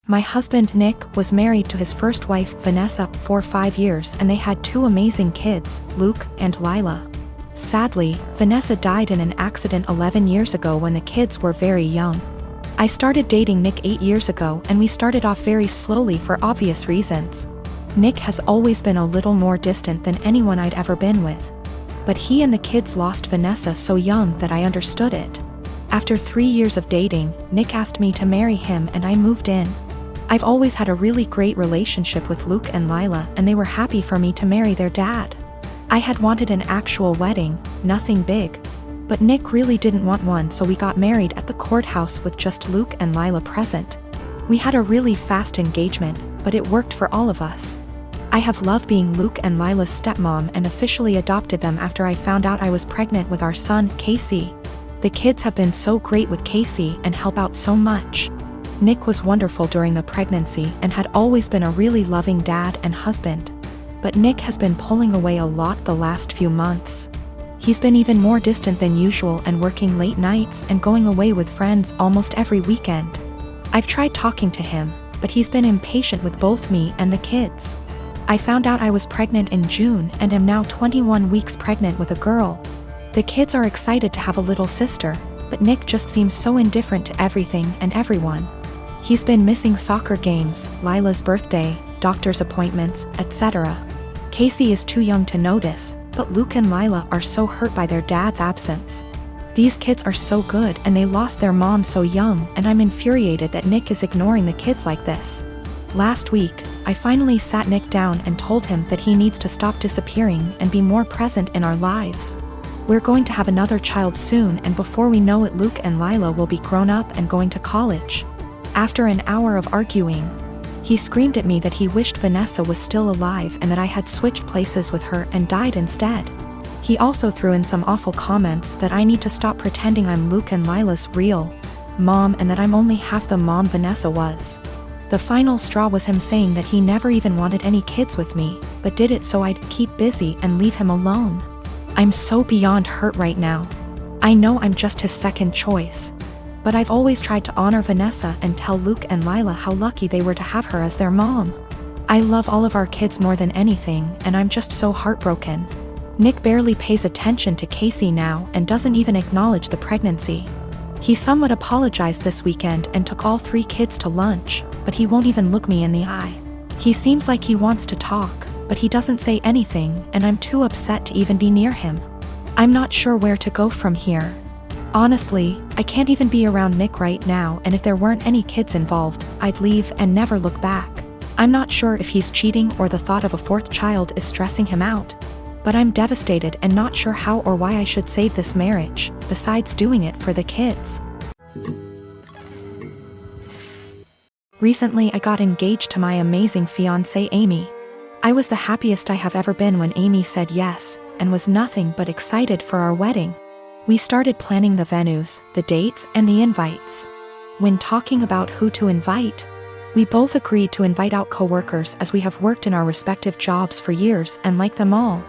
My husband, Nick, was married to his first wife, Vanessa, for 5 years, and they had 2 amazing kids, Luke and Lila. Sadly, Vanessa died in an accident 11 years ago when the kids were very young. I started dating Nick 8 years ago, and we started off very slowly for obvious reasons. Nick has always been a little more distant than anyone I'd ever been with. But he and the kids lost Vanessa so young that I understood it. After 3 years of dating, Nick asked me to marry him and I moved in. I've always had a really great relationship with Luke and Lila, and they were happy for me to marry their dad. I had wanted an actual wedding, nothing big. But Nick really didn't want one, so we got married at the courthouse with just Luke and Lila present. We had a really fast engagement, but it worked for all of us. I have loved being Luke and Lila's stepmom and officially adopted them after I found out I was pregnant with our son, Casey. The kids have been so great with Casey and help out so much. Nick was wonderful during the pregnancy and had always been a really loving dad and husband. But Nick has been pulling away a lot the last few months. He's been even more distant than usual and working late nights and going away with friends almost every weekend. I've tried talking to him, but he's been impatient with both me and the kids. I found out I was pregnant in June and am now 21 weeks pregnant with a girl. The kids are excited to have a little sister, but Nick just seems so indifferent to everything and everyone. He's been missing soccer games, Lila's birthday, doctor's appointments, etc. Casey is too young to notice, but Luke and Lila are so hurt by their dad's absence. These kids are so good and they lost their mom so young, and I'm infuriated that Nick is ignoring the kids like this. Last week, I finally sat Nick down and told him that he needs to stop disappearing and be more present in our lives. We're going to have another child soon, and before we know it, Luke and Lila will be grown up and going to college. After an hour of arguing, he screamed at me that he wished Vanessa was still alive and that I had switched places with her and died instead. He also threw in some awful comments that I need to stop pretending I'm Luke and Lila's real mom and that I'm only half the mom Vanessa was. The final straw was him saying that he never even wanted any kids with me, but did it so I'd keep busy and leave him alone. I'm so beyond hurt right now. I know I'm just his second choice. But I've always tried to honor Vanessa and tell Luke and Lila how lucky they were to have her as their mom. I love all of our kids more than anything, and I'm just so heartbroken. Nick barely pays attention to Casey now and doesn't even acknowledge the pregnancy. He somewhat apologized this weekend and took all 3 kids to lunch, but he won't even look me in the eye. He seems like he wants to talk, but he doesn't say anything, and I'm too upset to even be near him. I'm not sure where to go from here. Honestly, I can't even be around Nick right now, and if there weren't any kids involved, I'd leave and never look back. I'm not sure if he's cheating or the thought of a 4th child is stressing him out. But I'm devastated and not sure how or why I should save this marriage, besides doing it for the kids. Recently I got engaged to my amazing fiancée Amy. I was the happiest I have ever been when Amy said yes, and was nothing but excited for our wedding. We started planning the venues, the dates, and the invites. When talking about who to invite, we both agreed to invite out coworkers as we have worked in our respective jobs for years and like them all.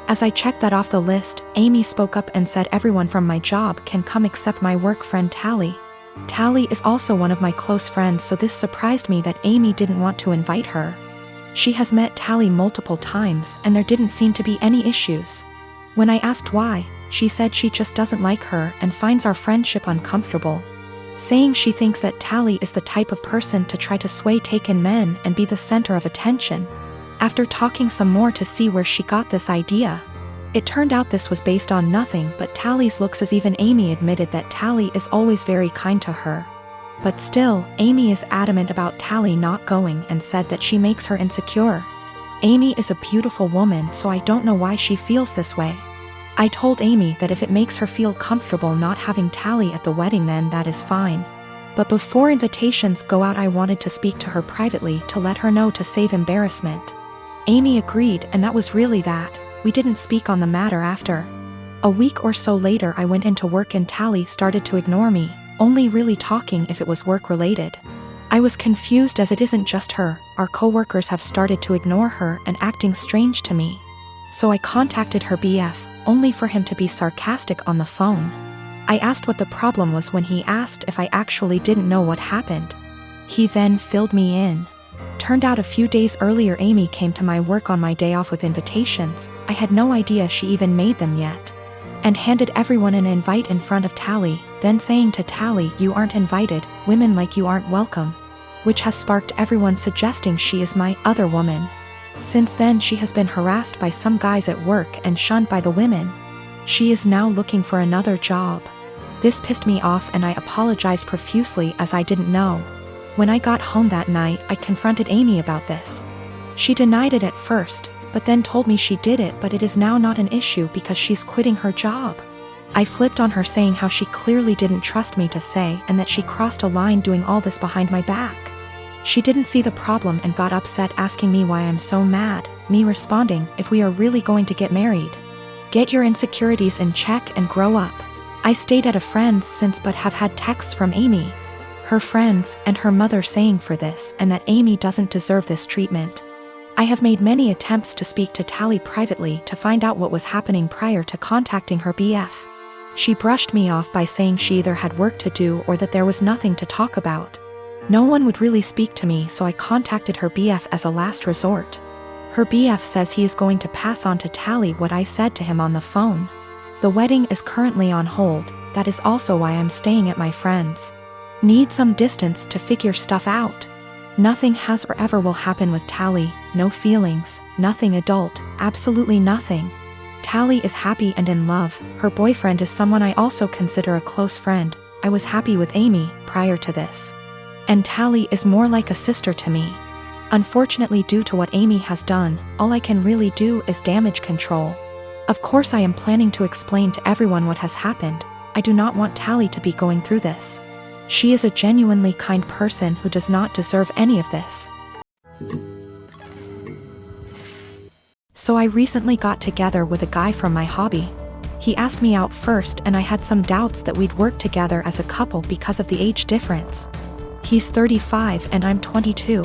As I checked that off the list, Amy spoke up and said everyone from my job can come except my work friend Tally. Tally is also one of my close friends, so this surprised me that Amy didn't want to invite her. She has met Tally multiple times and there didn't seem to be any issues. When I asked why, she said she just doesn't like her and finds our friendship uncomfortable, saying she thinks that Tally is the type of person to try to sway taken men and be the center of attention. After talking some more to see where she got this idea, it turned out this was based on nothing but Tally's looks, as even Amy admitted that Tally is always very kind to her. But still, Amy is adamant about Tally not going and said that she makes her insecure. Amy is a beautiful woman, so I don't know why she feels this way. I told Amy that if it makes her feel comfortable not having Tally at the wedding, then that is fine. But before invitations go out, I wanted to speak to her privately to let her know to save embarrassment. Amy agreed, and that was really that. We didn't speak on the matter after. A week or so later I went into work and Tally started to ignore me, only really talking if it was work related. I was confused as it isn't just her, our coworkers have started to ignore her and acting strange to me. So I contacted her BF, only for him to be sarcastic on the phone. I asked what the problem was when he asked if I actually didn't know what happened. He then filled me in. Turned out a few days earlier Amy came to my work on my day off with invitations. I had no idea she even made them yet. And handed everyone an invite in front of Tally, then saying to Tally, "You aren't invited, women like you aren't welcome." Which has sparked everyone suggesting she is my other woman. Since then she has been harassed by some guys at work and shunned by the women. She is now looking for another job. This pissed me off and I apologized profusely as I didn't know. When I got home that night, I confronted Amy about this. She denied it at first, but then told me she did it, but it is now not an issue because she's quitting her job. I flipped on her saying how she clearly didn't trust me to say and that she crossed a line doing all this behind my back. She didn't see the problem and got upset asking me why I'm so mad, me responding, "If we are really going to get married, get your insecurities in check and grow up." I stayed at a friend's since but have had texts from Amy, her friends, and her mother saying for this and that Amy doesn't deserve this treatment. I have made many attempts to speak to Tally privately to find out what was happening prior to contacting her BF. She brushed me off by saying she either had work to do or that there was nothing to talk about. No one would really speak to me, so I contacted her BF as a last resort. Her BF says he is going to pass on to Tally what I said to him on the phone. The wedding is currently on hold, that is also why I'm staying at my friend's. Need some distance to figure stuff out. Nothing has or ever will happen with Tally, no feelings, nothing adult, absolutely nothing. Tally is happy and in love, her boyfriend is someone I also consider a close friend. I was happy with Amy prior to this. And Tally is more like a sister to me. Unfortunately, due to what Amy has done, all I can really do is damage control. Of course I am planning to explain to everyone what has happened. I do not want Tally to be going through this. She is a genuinely kind person who does not deserve any of this. So I recently got together with a guy from my hobby. He asked me out first and I had some doubts that we'd work together as a couple because of the age difference. He's 35 and I'm 22.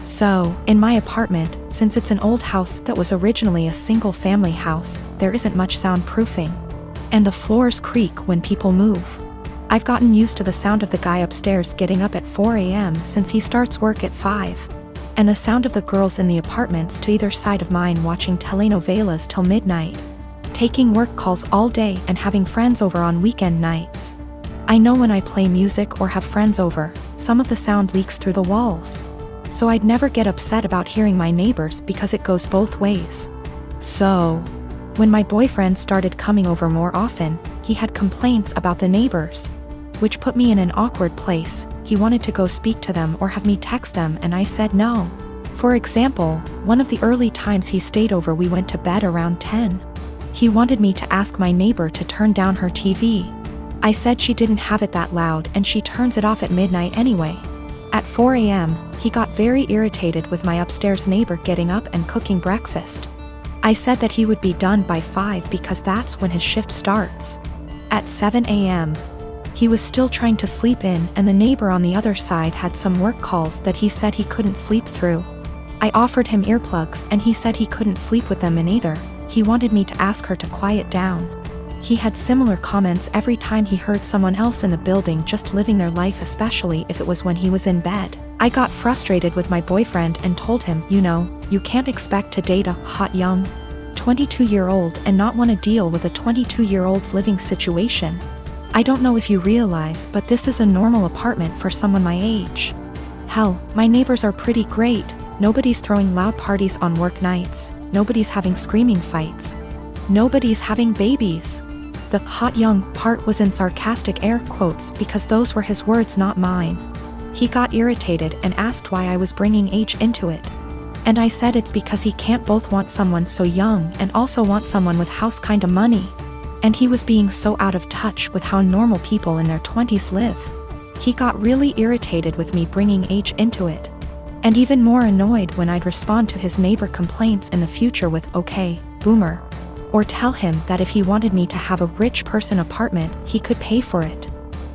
So, in my apartment, since it's an old house that was originally a single-family house, there isn't much soundproofing. And the floors creak when people move. I've gotten used to the sound of the guy upstairs getting up at 4 a.m. since he starts work at 5. And the sound of the girls in the apartments to either side of mine watching telenovelas till midnight. Taking work calls all day and having friends over on weekend nights. I know when I play music or have friends over, some of the sound leaks through the walls. So I'd never get upset about hearing my neighbors because it goes both ways. So, when my boyfriend started coming over more often, he had complaints about the neighbors, which put me in an awkward place. He wanted to go speak to them or have me text them and I said no. For example, one of the early times he stayed over we went to bed around 10. He wanted me to ask my neighbor to turn down her TV. I said she didn't have it that loud and she turns it off at midnight anyway. At 4 a.m., he got very irritated with my upstairs neighbor getting up and cooking breakfast. I said that he would be done by 5 because that's when his shift starts. At 7 a.m., he was still trying to sleep in and the neighbor on the other side had some work calls that he said he couldn't sleep through. I offered him earplugs and he said he couldn't sleep with them in either. He wanted me to ask her to quiet down. He had similar comments every time he heard someone else in the building just living their life, especially if it was when he was in bed. I got frustrated with my boyfriend and told him, you can't expect to date a hot young 22-year-old and not want to deal with a 22-year-old's living situation. I don't know if you realize, but this is a normal apartment for someone my age. Hell, my neighbors are pretty great. Nobody's throwing loud parties on work nights. Nobody's having screaming fights. Nobody's having babies. The hot young part was in sarcastic air quotes because those were his words, not mine. He got irritated and asked why I was bringing age into it. And I said it's because he can't both want someone so young and also want someone with house kinda money. And he was being so out of touch with how normal people in their 20s live. He got really irritated with me bringing age into it. And even more annoyed when I'd respond to his neighbor complaints in the future with, "Okay, boomer." Or tell him that if he wanted me to have a rich person apartment, he could pay for it.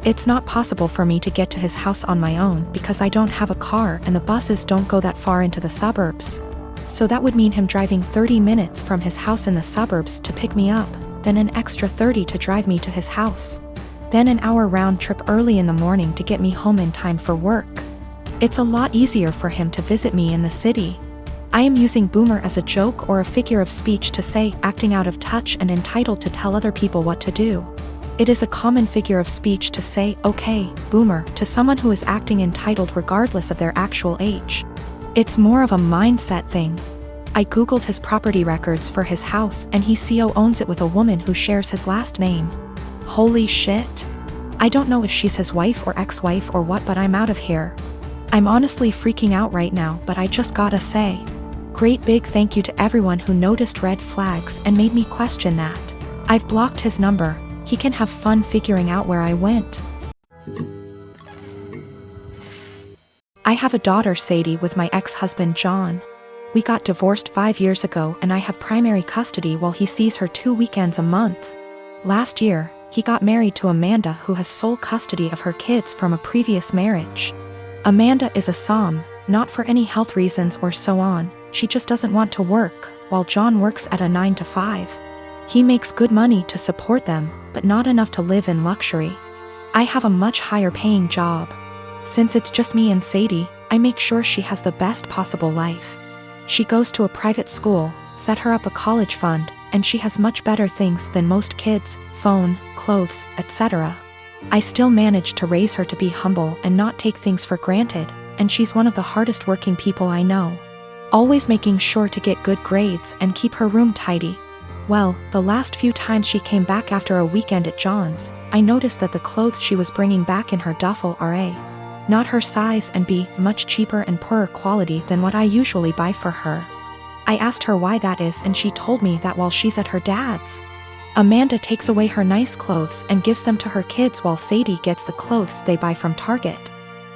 It's not possible for me to get to his house on my own because I don't have a car and the buses don't go that far into the suburbs. So that would mean him driving 30 minutes from his house in the suburbs to pick me up, then an extra 30 to drive me to his house. Then an hour round trip early in the morning to get me home in time for work. It's a lot easier for him to visit me in the city. I am using boomer as a joke or a figure of speech to say acting out of touch and entitled to tell other people what to do. It is a common figure of speech to say, okay, boomer, to someone who is acting entitled regardless of their actual age. It's more of a mindset thing. I googled his property records for his house and he owns it with a woman who shares his last name. Holy shit. I don't know if she's his wife or ex-wife or what, but I'm out of here. I'm honestly freaking out right now, but I just gotta say, great big thank you to everyone who noticed red flags and made me question that. I've blocked his number. He can have fun figuring out where I went. I have a daughter, Sadie, with my ex-husband John. We got divorced 5 years ago and I have primary custody while he sees her 2 weekends a month. Last year, he got married to Amanda, who has sole custody of her kids from a previous marriage. Amanda is a SOM, not for any health reasons or so on, she just doesn't want to work, while John works at a 9 to 5. He makes good money to support them, but not enough to live in luxury. I have a much higher paying job. Since it's just me and Sadie, I make sure she has the best possible life. She goes to a private school, set her up a college fund, and she has much better things than most kids, phone, clothes, etc. I still manage to raise her to be humble and not take things for granted, and she's one of the hardest working people I know. Always making sure to get good grades and keep her room tidy. Well, the last few times she came back after a weekend at John's, I noticed that the clothes she was bringing back in her duffel are A, not her size, and B, much cheaper and poorer quality than what I usually buy for her. I asked her why that is and she told me that while she's at her dad's, Amanda takes away her nice clothes and gives them to her kids while Sadie gets the clothes they buy from Target.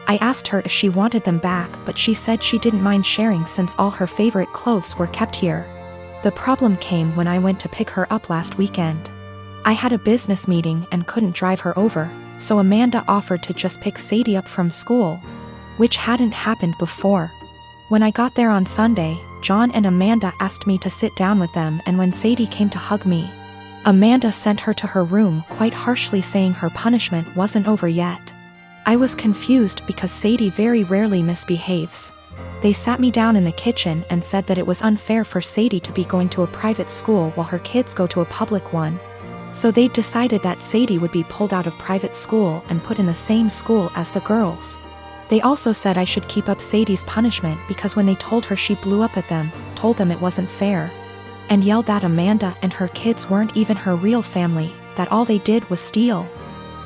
I asked her if she wanted them back, but she said she didn't mind sharing since all her favorite clothes were kept here. The problem came when I went to pick her up last weekend. I had a business meeting and couldn't drive her over, so Amanda offered to just pick Sadie up from school, which hadn't happened before. When I got there on Sunday, John and Amanda asked me to sit down with them, and when Sadie came to hug me, Amanda sent her to her room quite harshly, saying her punishment wasn't over yet. I was confused because Sadie very rarely misbehaves. They sat me down in the kitchen and said that it was unfair for Sadie to be going to a private school while her kids go to a public one. So they decided that Sadie would be pulled out of private school and put in the same school as the girls. They also said I should keep up Sadie's punishment because when they told her, she blew up at them, told them it wasn't fair, and yelled that Amanda and her kids weren't even her real family, that all they did was steal.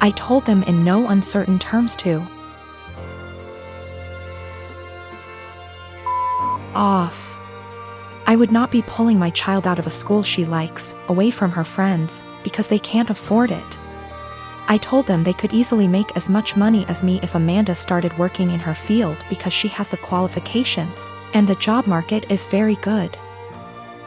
I told them in no uncertain terms to off. I would not be pulling my child out of a school she likes, away from her friends, because they can't afford it. I told them they could easily make as much money as me if Amanda started working in her field because she has the qualifications, and the job market is very good.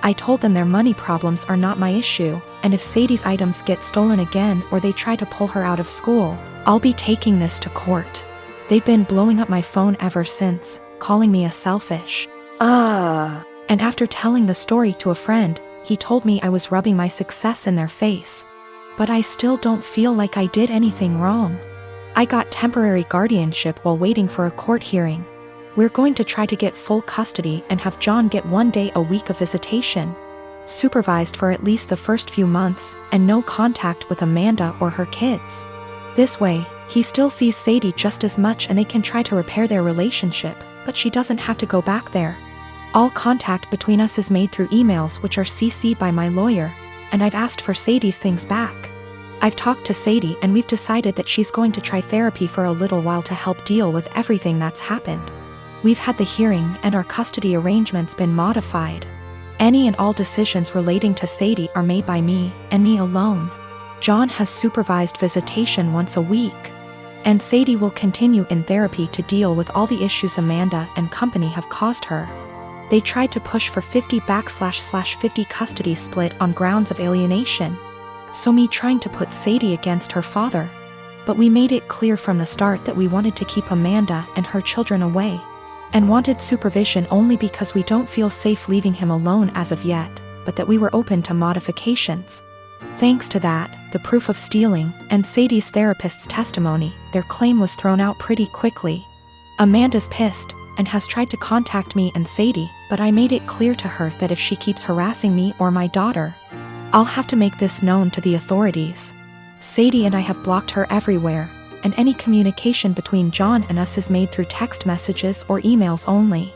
I told them their money problems are not my issue, and if Sadie's items get stolen again or they try to pull her out of school, I'll be taking this to court. They've been blowing up my phone ever since, calling me a selfish. And after telling the story to a friend, he told me I was rubbing my success in their face. But I still don't feel like I did anything wrong. I got temporary guardianship while waiting for a court hearing. We're going to try to get full custody and have John get 1 day a week of visitation, supervised for at least the first few months, and no contact with Amanda or her kids. This way, he still sees Sadie just as much and they can try to repair their relationship, but she doesn't have to go back there. All contact between us is made through emails, which are CC'd by my lawyer, and I've asked for Sadie's things back. I've talked to Sadie and we've decided that she's going to try therapy for a little while to help deal with everything that's happened. We've had the hearing and our custody arrangements been modified. Any and all decisions relating to Sadie are made by me, and me alone. John has supervised visitation once a week. And Sadie will continue in therapy to deal with all the issues Amanda and company have caused her. They tried to push for 50/50 custody split on grounds of alienation. So me trying to put Sadie against her father. But we made it clear from the start that we wanted to keep Amanda and her children away, and wanted supervision only because we don't feel safe leaving him alone as of yet, but that we were open to modifications. Thanks to that, the proof of stealing, and Sadie's therapist's testimony, their claim was thrown out pretty quickly. Amanda's pissed and has tried to contact me and Sadie, but I made it clear to her that if she keeps harassing me or my daughter, I'll have to make this known to the authorities. Sadie and I have blocked her everywhere, and any communication between John and us is made through text messages or emails only.